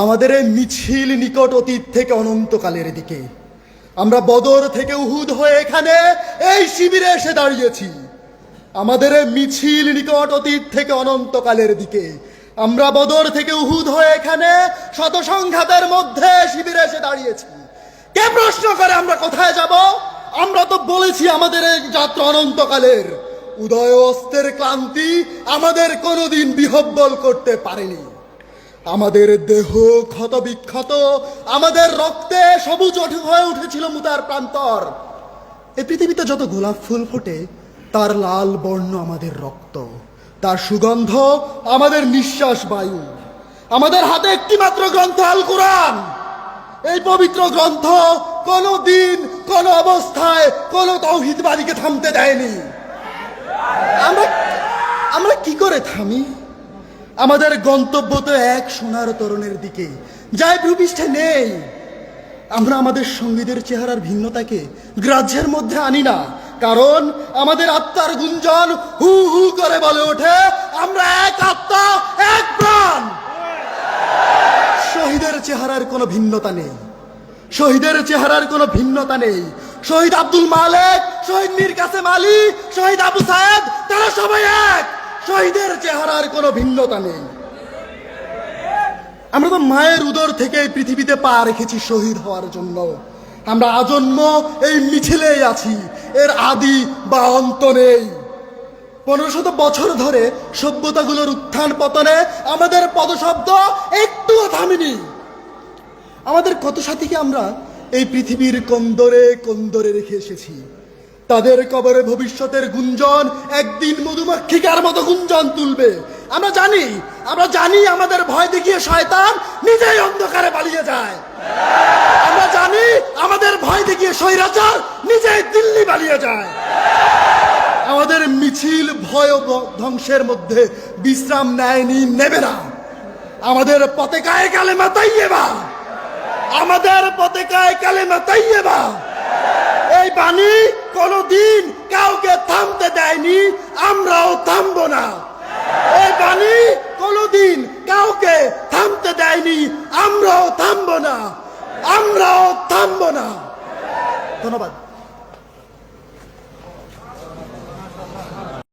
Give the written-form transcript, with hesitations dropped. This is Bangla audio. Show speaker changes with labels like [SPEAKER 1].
[SPEAKER 1] আমাদের এই মিছিল নিকট অতীত থেকে অনন্তকালের দিকে। আমরা বদর থেকে উহুদ হয়ে এখানে এই শিবিরে এসে দাঁড়িয়েছি। আমাদের এই মিছিল নিকট অতীত থেকে অনন্তকালের দিকে। আমরা বদর থেকে উহুদ হয়ে এখানে শত সংঘাতের মধ্যে শিবিরে এসে দাঁড়িয়েছি। কে প্রশ্ন করে আমরা কোথায় যাব? আমরা তো বলেছি আমাদের এই যাত্রা অনন্তকালের। উদয় অস্তের ক্লান্তি আমাদের কোনোদিন বিহব্বল করতে পারেনি। আমাদের দেহ ক্ষত বিক্ষত, আমাদের রক্তে সবুজ হয়ে উঠেছিল মুতার প্রান্তর। এই পৃথিবীতে যত গোলাপ ফুল ফোটে তার লাল বর্ণ আমাদের রক্ত, তার সুগন্ধ আমাদের নিঃশ্বাস বায়ু। আমাদের হাতে একটি মাত্র গ্রন্থ আল কোরআন। এই পবিত্র গ্রন্থ কোনো দিন কোনো অবস্থায় কোনো তাওহীদবাদীকে থামতে দেয়নি। আমরা কি করে থামি? আমাদের গন্তব্য তো এক সোনার তরণের দিকে, যাই ভূপৃষ্ঠে নেই। আমরা আমাদের সঙ্গীদের চেহারার ভিন্নতাকে গ্রাহ্যের মধ্যে আনি না, কারণ আমাদের আত্মার গুঞ্জন হু হু করে বলে ওঠে, আমরা এক আত্মা, এক প্রাণ। শহীদের চেহারার কোনো ভিন্নতা নেই, শহীদের চেহারার কোনো ভিন্নতা নেই। শহীদ আব্দুল মালেক, শহীদ মীর কাসেম আলী, শহীদ আবু সায়েদ, তারা সবাই এক। শহীদের চেহারার কোনো ভিন্নতা নেই। আমরা তো মায়ের উদর থেকে এই পৃথিবীতে পা রেখেছি শহীদ হওয়ার জন্য। আমরা আজন্ম এই মিছিলেই আছি, এর আদি বা অন্ত নেই। 1500 বছর ধরে সভ্যতাগুলোর উত্থান পতনে আমাদের পদশব্দ একটুও থামেনি। আমাদের কত সাথীকে আমরা এই পৃথিবীর কোন্দরে কোন্দরে রেখে এসেছি। তাদের কবরে ভবিষ্যতের গুঞ্জন একদিন মধুমাক্ষিকার মতো গুঞ্জন তুলবে। আমরা জানি আমাদের ভয় দেখিয়ে শয়তান নিজেই অন্ধকারে পালিয়ে যায়। আমরা জানি আমাদের ভয় দেখিয়ে স্বৈরাচার নিজেই দিল্লি পালিয়ে যায়। আমাদের মিছিল ভয় ও ধ্বংসের মধ্যে বিশ্রাম নেয়নি, নেবে না। আমাদের পতাকায় কালেমা তাইয়্যেবা, আমাদের পতাকায় কালেমা তাইয়্যেবা। এই বাণী কোনদিন কাউকে থামতে দেয়নি, আমরাও থামবো না। এই বাণী কোনদিন কাউকে থামতে দেয়নি, আমরাও থামবো না, আমরাও থামবো না। ধন্যবাদ।